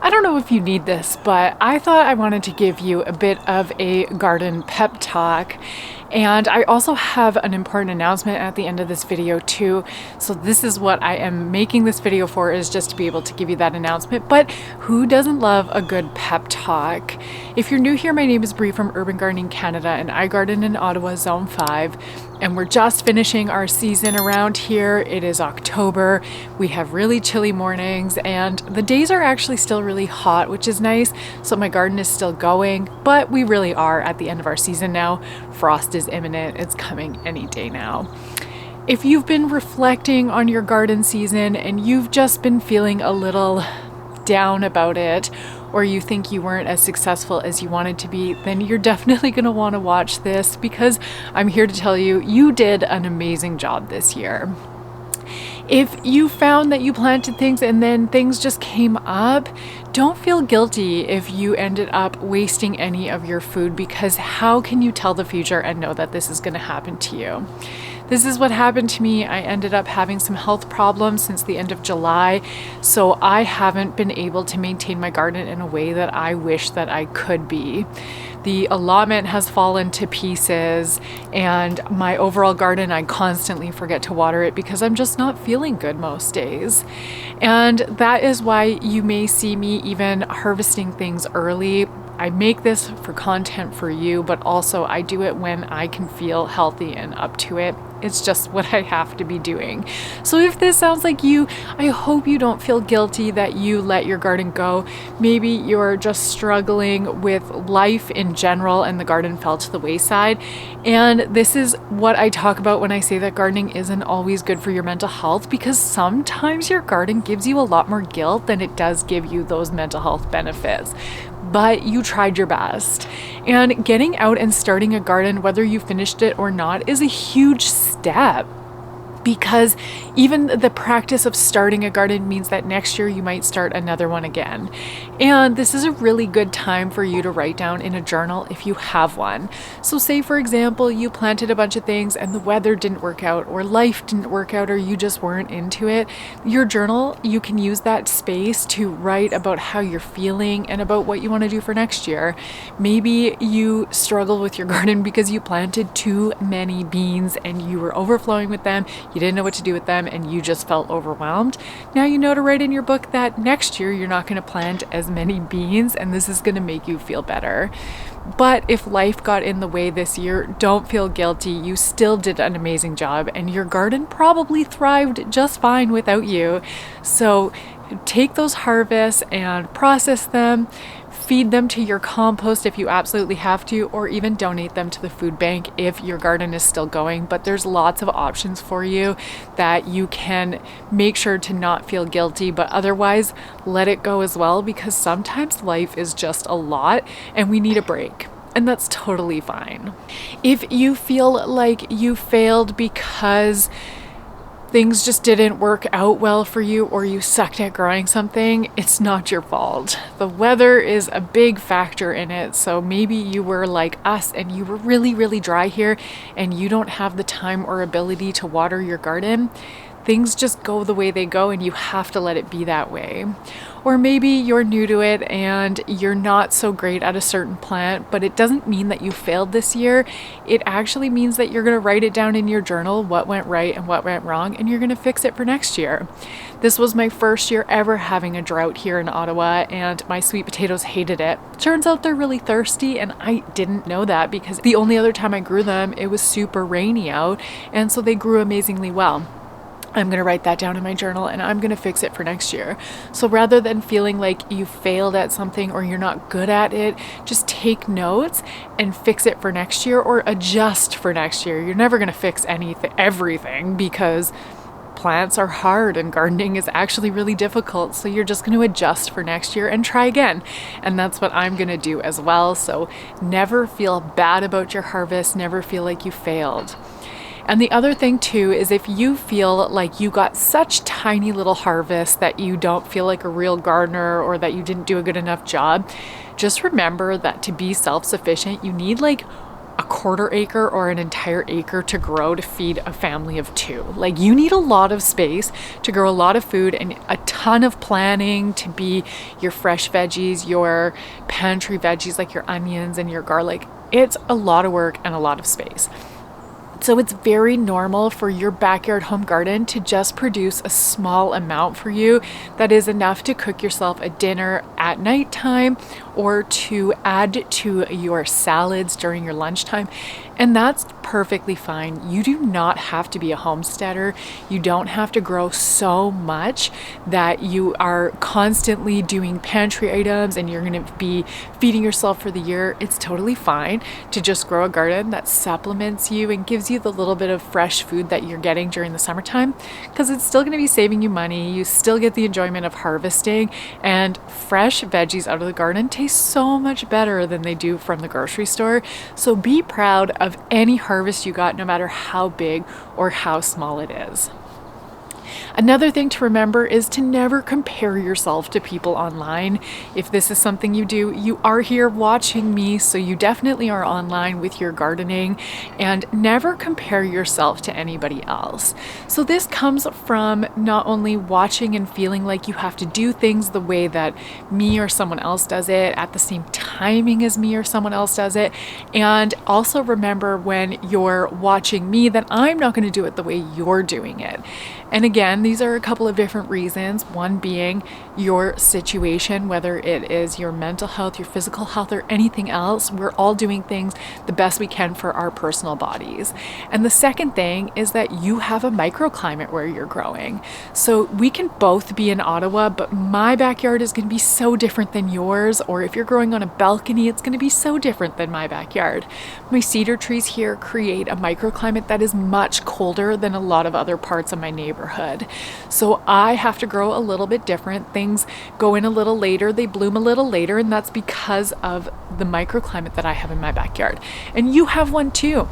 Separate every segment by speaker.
Speaker 1: I don't know if you need this, but I thought I wanted to give you a bit of a garden pep talk. And I also have an important announcement at the end of this video too. So this is what I am making this video for, is just to be able to give you that announcement. But who doesn't love a good pep talk? If you're new here, my name is Bree from Urban Gardening Canada, and I garden in Ottawa, Zone 5. And we're just finishing our season around here. It is October. We have really chilly mornings and the days are actually still really hot, which is nice. So my garden is still going, but we really are at the end of our season now. Frost is imminent. It's coming any day now. If you've been reflecting on your garden season and you've just been feeling a little down about it, or you think you weren't as successful as you wanted to be, then you're definitely going to want to watch this, because I'm here to tell you, you did an amazing job this year. If you found that you planted things and then things just came up, don't feel guilty if you ended up wasting any of your food, because how can you tell the future and know that this is going to happen to you? This is what happened to me. I ended up having some health problems since the end of July, so I haven't been able to maintain my garden in a way that I wish that I could be. The allotment has fallen to pieces, and my overall garden, I constantly forget to water it because I'm just not feeling good most days. And that is why you may see me even harvesting things early. I make this for content for you, but also I do it when I can feel healthy and up to it. It's just what I have to be doing. So if this sounds like you, I hope you don't feel guilty that you let your garden go. Maybe you're just struggling with life in general and the garden fell to the wayside. And this is what I talk about when I say that gardening isn't always good for your mental health, because sometimes your garden gives you a lot more guilt than it does give you those mental health benefits. But you tried your best. And getting out and starting a garden, whether you finished it or not, is a huge step. Because even the practice of starting a garden means that next year you might start another one again. And this is a really good time for you to write down in a journal if you have one. So say, for example, you planted a bunch of things and the weather didn't work out, or life didn't work out, or you just weren't into it. Your journal, you can use that space to write about how you're feeling and about what you want to do for next year. Maybe you struggle with your garden because you planted too many beans and you were overflowing with them. You didn't know what to do with them and you just felt overwhelmed. Now you know to write in your book that next year you're not going to plant as many beans, and this is going to make you feel better. But if life got in the way this year, don't feel guilty. You still did an amazing job and your garden probably thrived just fine without you. So take those harvests and process them. Feed them to your compost if you absolutely have to, or even donate them to the food bank if your garden is still going. But there's lots of options for you that you can make sure to not feel guilty, but otherwise let it go as well, because sometimes life is just a lot and we need a break. And that's totally fine. If you feel like you failed because things just didn't work out well for you, or you sucked at growing something, it's not your fault. The weather is a big factor in it. So maybe you were like us and you were really, really dry here and you don't have the time or ability to water your garden. Things just go the way they go and you have to let it be that way. Or maybe you're new to it and you're not so great at a certain plant, but it doesn't mean that you failed this year. It actually means that you're going to write it down in your journal, what went right and what went wrong, and you're going to fix it for next year. This was my first year ever having a drought here in Ottawa, and my sweet potatoes hated it. Turns out they're really thirsty, and I didn't know that because the only other time I grew them, it was super rainy out, and so they grew amazingly well. I'm going to write that down in my journal and I'm going to fix it for next year. So rather than feeling like you failed at something or you're not good at it, just take notes and fix it for next year, or adjust for next year. You're never going to fix everything, because plants are hard and gardening is actually really difficult. So you're just going to adjust for next year and try again. And that's what I'm going to do as well. So never feel bad about your harvest. Never feel like you failed. And the other thing too is, if you feel like you got such tiny little harvests that you don't feel like a real gardener, or that you didn't do a good enough job, just remember that to be self-sufficient, you need like a quarter acre or an entire acre to grow to feed a family of 2. Like, you need a lot of space to grow a lot of food and a ton of planning to be your fresh veggies, your pantry veggies like your onions and your garlic. It's a lot of work and a lot of space. So it's very normal for your backyard home garden to just produce a small amount for you that is enough to cook yourself a dinner at nighttime or to add to your salads during your lunchtime. And that's perfectly fine. You do not have to be a homesteader. You don't have to grow so much that you are constantly doing pantry items and you're going to be feeding yourself for the year. It's totally fine to just grow a garden that supplements you and gives you the little bit of fresh food that you're getting during the summertime, because it's still going to be saving you money. You still get the enjoyment of harvesting, and fresh veggies out of the garden taste so much better than they do from the grocery store. So be proud of any harvest you got, no matter how big or how small it is. Another thing to remember is to never compare yourself to people online. If this is something you do, you are here watching me, so you definitely are online with your gardening, and never compare yourself to anybody else. So this comes from not only watching and feeling like you have to do things the way that me or someone else does it at the same timing as me or someone else does it, and also remember when you're watching me that I'm not going to do it the way you're doing it. And again, these are a couple of different reasons. One being your situation, whether it is your mental health, your physical health, or anything else. We're all doing things the best we can for our personal bodies. And the second thing is that you have a microclimate where you're growing. So we can both be in Ottawa, but my backyard is going to be so different than yours. Or if you're growing on a balcony, it's going to be so different than my backyard. My cedar trees here create a microclimate that is much colder than a lot of other parts of my neighborhood. So I have to grow a little bit different. Things go in a little later, they bloom a little later, and that's because of the microclimate that I have in my backyard. And you have one too.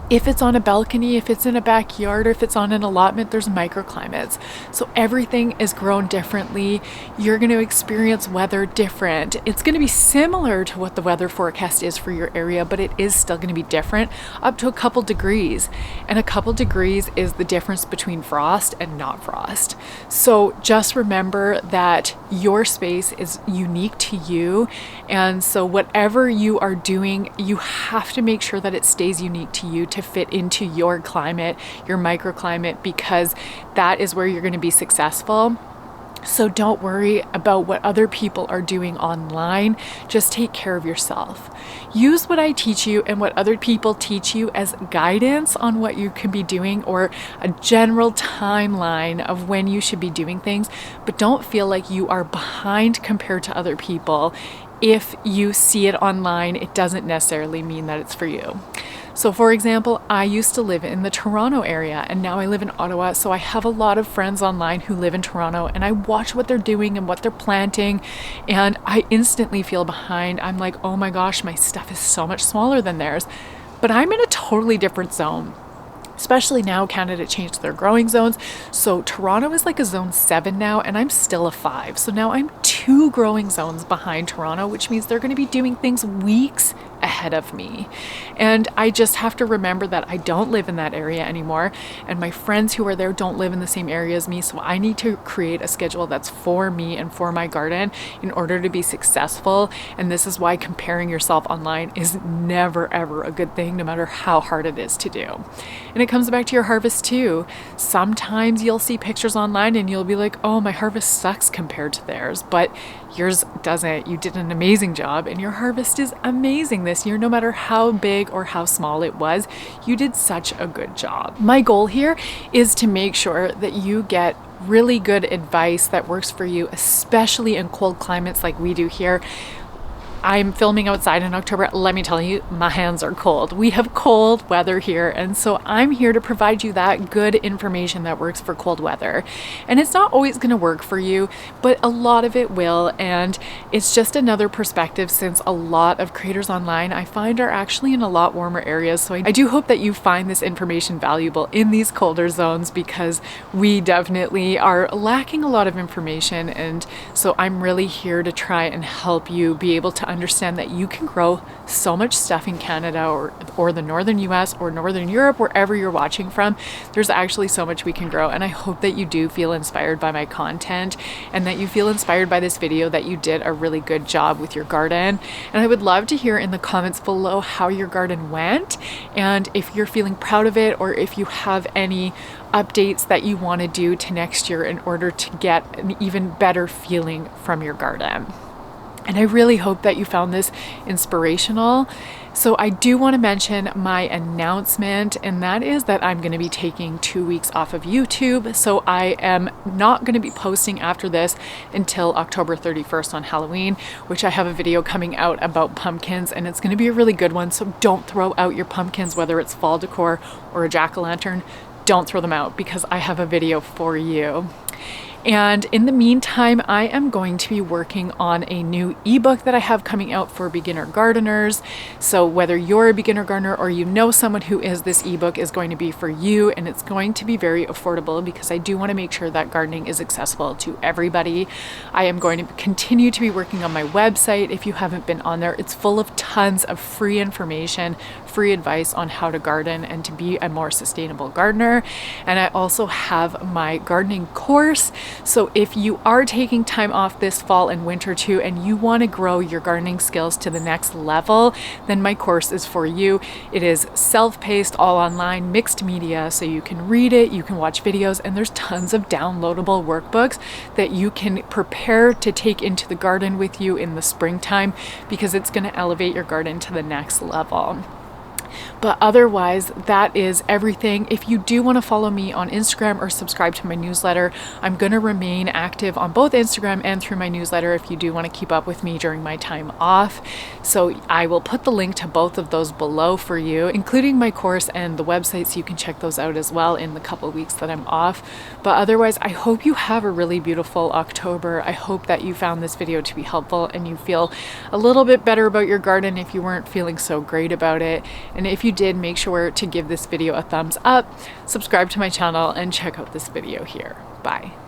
Speaker 1: If it's on a balcony, if it's in a backyard, or if it's on an allotment, there's microclimates. So everything is grown differently. You're going to experience weather different. It's going to be similar to what the weather forecast is for your area, but it is still going to be different up to a couple degrees. And a couple degrees is the difference between frost and not frost. So just remember that your space is unique to you. And so whatever you are doing, you have to make sure that it stays unique to you, to fit into your climate, your microclimate, because that is where you're going to be successful. So don't worry about what other people are doing online. Just take care of yourself. Use what I teach you and what other people teach you as guidance on what you can be doing, or a general timeline of when you should be doing things, but don't feel like you are behind compared to other people. If you see it online, it doesn't necessarily mean that it's for you. So for example, I used to live in the Toronto area and now I live in Ottawa. So I have a lot of friends online who live in Toronto, and I watch what they're doing and what they're planting, and I instantly feel behind. I'm like, oh my gosh, my stuff is so much smaller than theirs. But I'm in a totally different zone. Especially now Canada changed their growing zones. So Toronto is like a zone 7 now, and I'm still a 5. So now I'm 2 growing zones behind Toronto, which means they're going to be doing things weeks ahead of me. And I just have to remember that I don't live in that area anymore, and my friends who are there don't live in the same area as me. So I need to create a schedule that's for me and for my garden in order to be successful. And this is why comparing yourself online is never ever a good thing, no matter how hard it is to do. And it comes back to your harvest too. Sometimes you'll see pictures online and you'll be like, oh, my harvest sucks compared to theirs, but yours doesn't. You did an amazing job, and your harvest is amazing this year, no matter how big or how small it was. You did such a good job. My goal here is to make sure that you get really good advice that works for you, especially in cold climates like we do here. I'm filming outside in October. Let me tell you, my hands are cold. We have cold weather here, and so I'm here to provide you that good information that works for cold weather. And it's not always going to work for you, but a lot of it will, and it's just another perspective, since a lot of creators online I find are actually in a lot warmer areas. So I do hope that you find this information valuable in these colder zones, because we definitely are lacking a lot of information, and so I'm really here to try and help you be able to understand that you can grow so much stuff in Canada or the northern US or northern Europe, wherever you're watching from. There's actually so much we can grow, and I hope that you do feel inspired by my content and that you feel inspired by this video, that you did a really good job with your garden. And I would love to hear in the comments below how your garden went, and if you're feeling proud of it, or if you have any updates that you want to do to next year in order to get an even better feeling from your garden. And I really hope that you found this inspirational. So I do want to mention my announcement, and that is that I'm going to be taking 2 weeks off of YouTube. So I am not going to be posting after this until October 31st on Halloween, which I have a video coming out about pumpkins, and it's going to be a really good one. So don't throw out your pumpkins, whether it's fall decor or a jack-o'-lantern. Don't throw them out, because I have a video for you. And in the meantime, I am going to be working on a new ebook that I have coming out for beginner gardeners. So whether you're a beginner gardener or you know someone who is, this ebook is going to be for you, and it's going to be very affordable, because I do want to make sure that gardening is accessible to everybody. I am going to continue to be working on my website. If you haven't been on there, it's full of tons of free information, free advice on how to garden and to be a more sustainable gardener. And I also have my gardening course. So if you are taking time off this fall and winter too, and you want to grow your gardening skills to the next level, then my course is for you. It is self-paced, all online, mixed media, so you can read it, you can watch videos, and there's tons of downloadable workbooks that you can prepare to take into the garden with you in the springtime, because it's going to elevate your garden to the next level. But otherwise, that is everything. If you do want to follow me on Instagram or subscribe to my newsletter, I'm going to remain active on both Instagram and through my newsletter if you do want to keep up with me during my time off. So I will put the link to both of those below for you, including my course and the website, so you can check those out as well in the couple of weeks that I'm off. But otherwise, I hope you have a really beautiful October. I hope that you found this video to be helpful and you feel a little bit better about your garden if you weren't feeling so great about it. And if you did, make sure to give this video a thumbs up, subscribe to my channel, and check out this video here. Bye.